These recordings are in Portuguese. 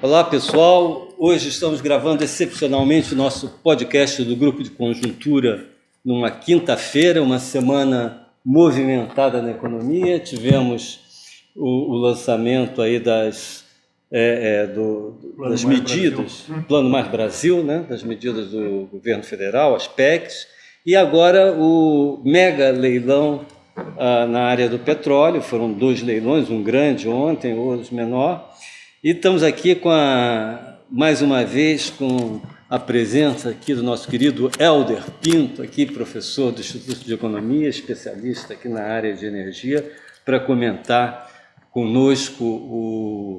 Olá, pessoal. Hoje estamos gravando excepcionalmente o nosso podcast do Grupo de Conjuntura numa quinta-feira, uma semana movimentada na economia. Tivemos o lançamento aí das medidas, Plano Mais Brasil, né? Das medidas do governo federal, as PECs, e agora o mega leilão na área do petróleo. Foram 2 leilões, um grande ontem, outro menor. E estamos aqui mais uma vez com a presença aqui do nosso querido Hélder Pinto, aqui professor do Instituto de Economia, especialista aqui na área de energia, para comentar conosco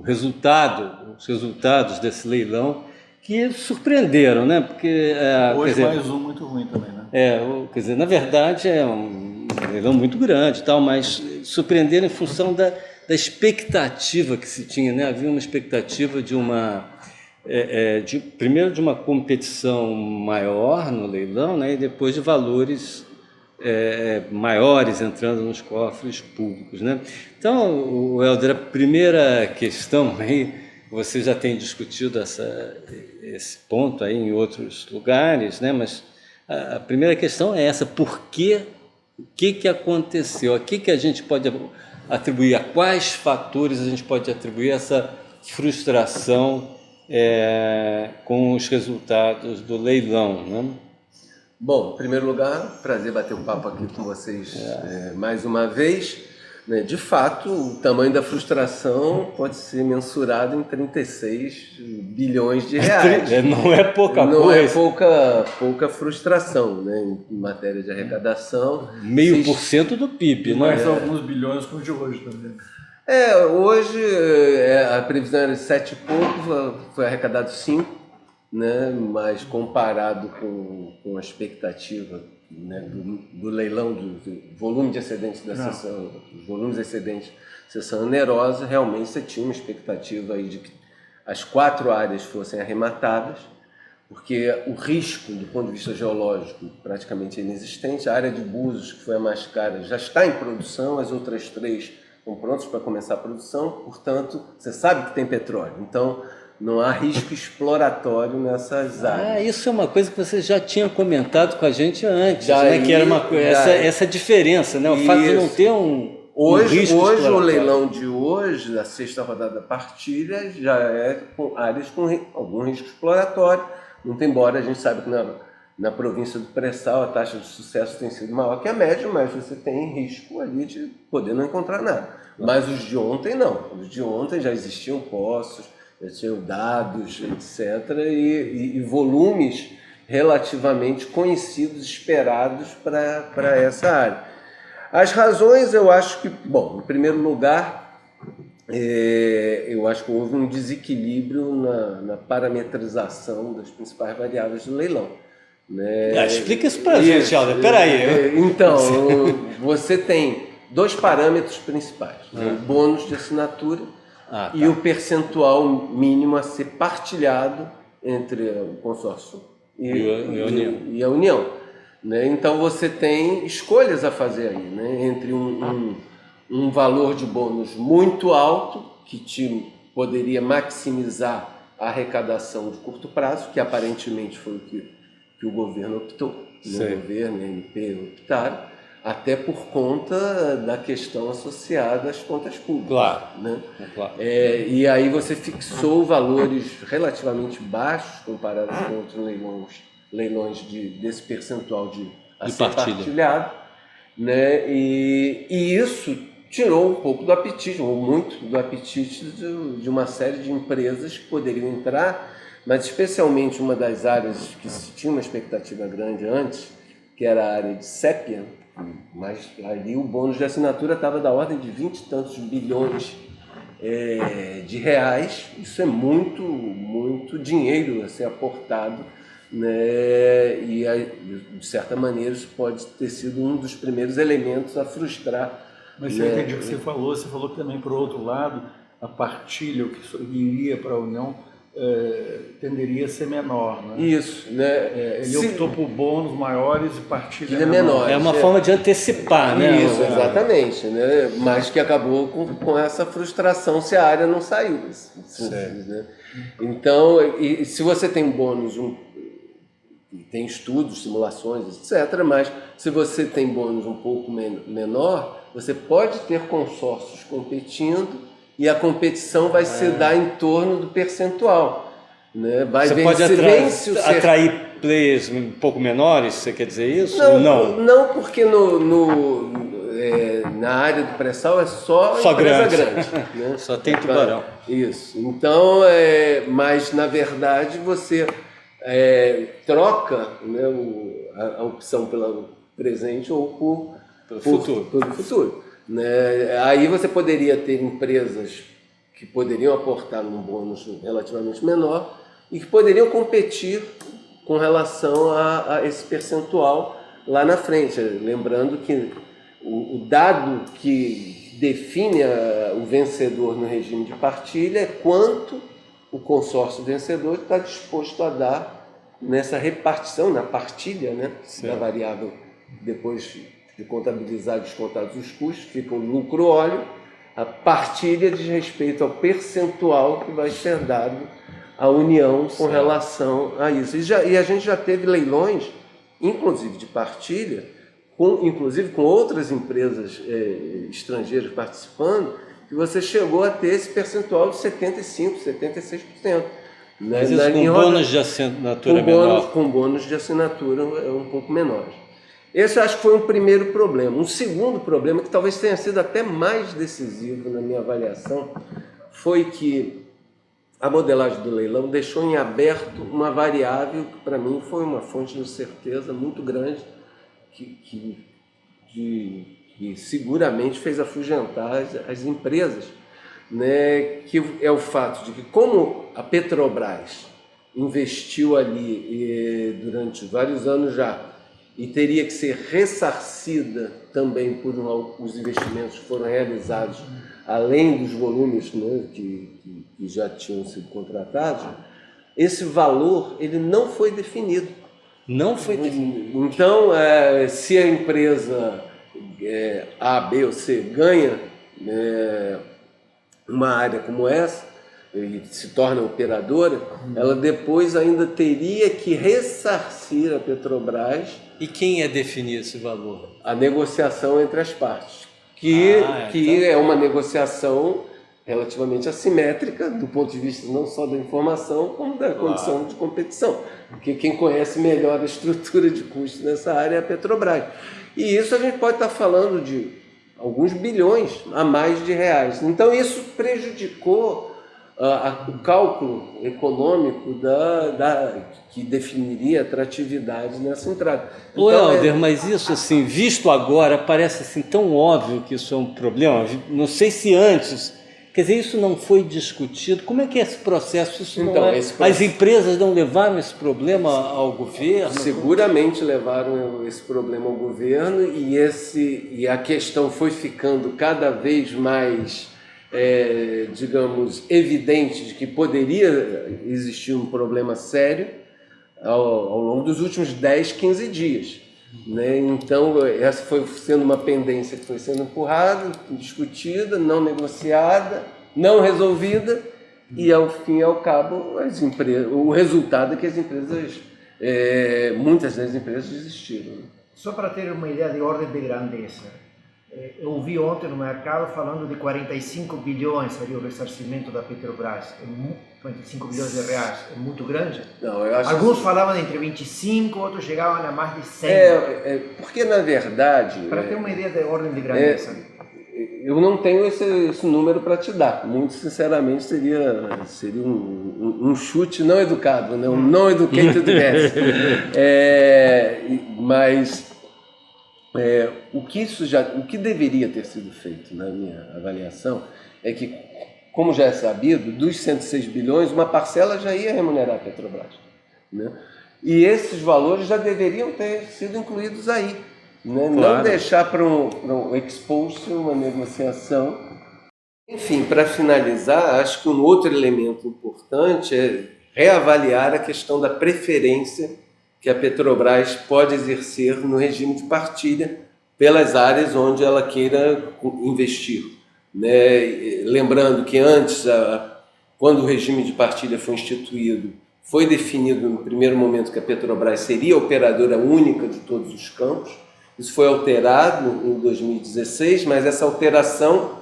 os resultados desse leilão, que surpreenderam, né? Porque, hoje mais um muito ruim também, né? Quer dizer, na verdade é um leilão muito grande, tal, mas surpreenderam em função da expectativa que se tinha, né? Havia uma expectativa primeiro de uma competição maior no leilão, né? E depois de valores maiores entrando nos cofres públicos, né? Então, Hélder, a primeira questão aí, você já tem discutido esse ponto aí em outros lugares, né? Mas a primeira questão é essa: por quê? O que aconteceu? A que a gente pode atribuir, a quais fatores a gente pode atribuir essa frustração com os resultados do leilão, né? Bom, em primeiro lugar, prazer bater um papo aqui com vocês mais uma vez. Né? De fato, o tamanho da frustração pode ser mensurado em 36 bilhões de reais. Não é pouca coisa. Não é pouca frustração, né? Em matéria de arrecadação. 0,5% do PIB, né? Mais alguns bilhões como de hoje também. Hoje a previsão era de 7 e pouco, foi arrecadado 5, né? Mas comparado com a expectativa, né, do leilão, do volume de excedentes da sessão, os volumes excedentes da sessão onerosa, realmente você tinha uma expectativa aí de que as 4 áreas fossem arrematadas, porque o risco, do ponto de vista geológico, praticamente é inexistente. A área de Búzios, que foi a mais cara, já está em produção, as outras 3 estão prontas para começar a produção, portanto, você sabe que tem petróleo, então não há risco exploratório nessas áreas. Isso é uma coisa que você já tinha comentado com a gente antes, né? Que era essa diferença, né? O fato de não ter um risco exploratório. Hoje, o leilão de hoje, a 6ª rodada da partilha, já é com áreas com algum risco exploratório, muito embora a gente saiba que na província do Pré-Sal a taxa de sucesso tem sido maior que a média, mas você tem risco ali de poder não encontrar nada. Mas os de ontem não. Os de ontem já existiam poços, já tinham dados, etc., e volumes relativamente conhecidos, esperados para essa área. As razões, eu acho que, bom, em primeiro lugar, eu acho que houve um desequilíbrio na parametrização das principais variáveis do leilão. Né? Explica isso para a gente, Alder. Peraí. Então, você tem 2 parâmetros principais: o bônus de assinatura e o percentual mínimo a ser partilhado entre o consórcio e a União. Né? Então você tem escolhas a fazer aí, né? Entre um valor de bônus muito alto, que poderia maximizar a arrecadação de curto prazo, que aparentemente foi o que o governo optou, o governo e a ANP optaram, até por conta da questão associada às contas públicas. Claro. Né? Claro. E aí você fixou valores relativamente baixos comparados com outros leilões desse percentual de ser partilhado. Né? E isso tirou um pouco do apetite, ou muito do apetite de uma série de empresas que poderiam entrar, mas especialmente uma das áreas que se tinha uma expectativa grande antes, que era a área de sépia, mas ali o bônus de assinatura estava da ordem de 20 e tantos bilhões de reais. Isso é muito, muito dinheiro a ser aportado, né? E de certa maneira isso pode ter sido um dos primeiros elementos a frustrar. Mas eu entendi o que você falou que também, por outro lado, a partilha, o que iria para a União, tenderia a ser menor, né? Isso, né? Ele optou por bônus maiores e partilha menor. É uma forma de antecipar, né? Isso, exatamente, né? Mas que acabou com essa frustração se a área não saiu. Né? Então, e se você tem bônus, tem estudos, simulações, etc., mas se você tem bônus um pouco menor, você pode ter consórcios competindo e a competição vai se dar em torno do percentual. Né? Você pode atrair players um pouco menores, você quer dizer isso? Não, porque na área do pré-sal é só empresa grande. Né? Só tem tubarão. Isso. Então, mas na verdade você troca, né, a opção pelo presente ou pelo futuro. Né? Aí você poderia ter empresas que poderiam aportar num bônus relativamente menor e que poderiam competir com relação a esse percentual lá na frente. Lembrando que o dado que define o vencedor no regime de partilha é quanto o consórcio vencedor está disposto a dar nessa repartição, na partilha, né, da variável depois de contabilizar e descontados os custos, fica o lucro óleo, a partilha diz respeito ao percentual que vai ser dado à União com relação a isso. E a gente já teve leilões, inclusive de partilha, inclusive com outras empresas estrangeiras participando, que você chegou a ter esse percentual de 75%, 76%. Mas isso com bônus de assinatura menor? Com bônus de assinatura um pouco menores. Esse eu acho que foi um primeiro problema. Um segundo problema, que talvez tenha sido até mais decisivo na minha avaliação, foi que a modelagem do leilão deixou em aberto uma variável que para mim foi uma fonte de certeza muito grande, que seguramente fez afugentar as empresas, né, que é o fato de que, como a Petrobras investiu ali durante vários anos já, e teria que ser ressarcida também por os investimentos que foram realizados, além dos volumes, né, que já tinham sido contratados, esse valor ele não foi definido. Não foi definido. Então, se a empresa A, B ou C ganha uma área como essa, e se torna operadora, ela depois ainda teria que ressarcir a Petrobras. E quem ia definir esse valor? A negociação entre as partes, que é uma negociação relativamente assimétrica do ponto de vista não só da informação, como da condição de competição. Porque quem conhece melhor a estrutura de custos nessa área é a Petrobras. E isso a gente pode estar falando de alguns bilhões a mais de reais. Então isso prejudicou o cálculo econômico que definiria a atratividade nessa entrada. Ô, Helder, mas isso, assim, visto agora, parece assim, tão óbvio que isso é um problema. Não sei se antes, quer dizer, isso não foi discutido. Como é que é esse processo? As empresas não levaram esse problema ao governo? Seguramente levaram esse problema ao governo e a questão foi ficando cada vez mais digamos, evidente de que poderia existir um problema sério ao longo dos últimos 10, 15 dias. Né? Então, essa foi sendo uma pendência que foi sendo empurrada, discutida, não negociada, não resolvida, e ao fim e ao cabo, o resultado é que as empresas, muitas das empresas desistiram. Só para ter uma ideia de ordem de grandeza, eu ouvi ontem no mercado falando de 45 bilhões seria o ressarcimento da Petrobras. 45 bilhões de reais é muito grande? Não, eu acho Alguns falavam entre 25, outros chegavam a mais de 100. Porque, na verdade... Para ter uma ideia de ordem de grandeza. Eu não tenho esse número para te dar. Muito sinceramente, seria um chute não educado, né? Um não educated guess. Mas... o que deveria ter sido feito, na minha avaliação, é que, como já é sabido, dos 106 bilhões, uma parcela já ia remunerar a Petrobras. Né? E esses valores já deveriam ter sido incluídos aí. Né? Claro. Não deixar para um expulso, uma negociação Enfim, para finalizar, acho que um outro elemento importante é reavaliar a questão da preferência que a Petrobras pode exercer no regime de partilha pelas áreas onde ela queira investir, né? Lembrando que antes, quando o regime de partilha foi instituído, foi definido no primeiro momento que a Petrobras seria a operadora única de todos os campos. Isso foi alterado em 2016, mas essa alteração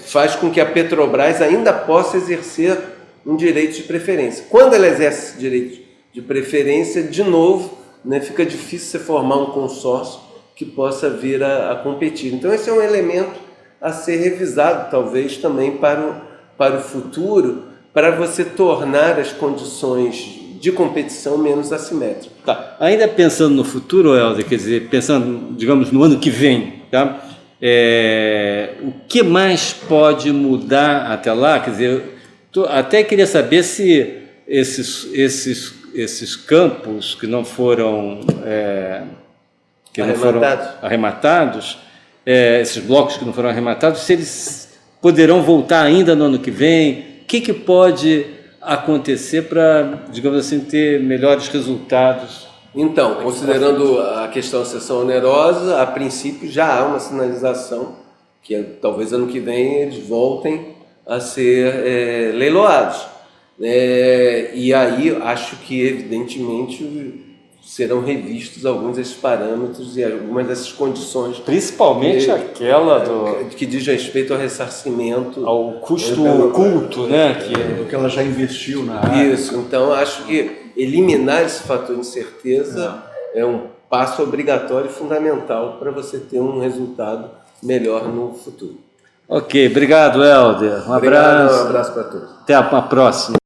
faz com que a Petrobras ainda possa exercer um direito de preferência. Quando ela exerce esse direito de preferência, de novo, né, fica difícil você formar um consórcio que possa vir a competir. Então esse é um elemento a ser revisado, talvez, também para o futuro, para você tornar as condições de competição menos assimétricas. Tá. Ainda pensando no futuro, Helder, quer dizer, pensando, digamos, no ano que vem, tá? O que mais pode mudar até lá? Quer dizer, até queria saber se esses campos que não foram arrematados, esses blocos que não foram arrematados, se eles poderão voltar ainda no ano que vem. O que pode acontecer para, digamos assim, ter melhores resultados? Então, considerando a questão da cessão onerosa, a princípio já há uma sinalização que talvez ano que vem eles voltem a ser leiloados. E aí acho que, evidentemente, serão revistos alguns desses parâmetros e algumas dessas condições. Principalmente aquela que diz respeito ao ressarcimento. Ao custo oculto, né? Que ela já investiu na área. Isso, então acho que eliminar esse fator de incerteza é um passo obrigatório e fundamental para você ter um resultado melhor no futuro. Ok, obrigado, Helder. Um abraço. Um abraço para todos. Até a próxima.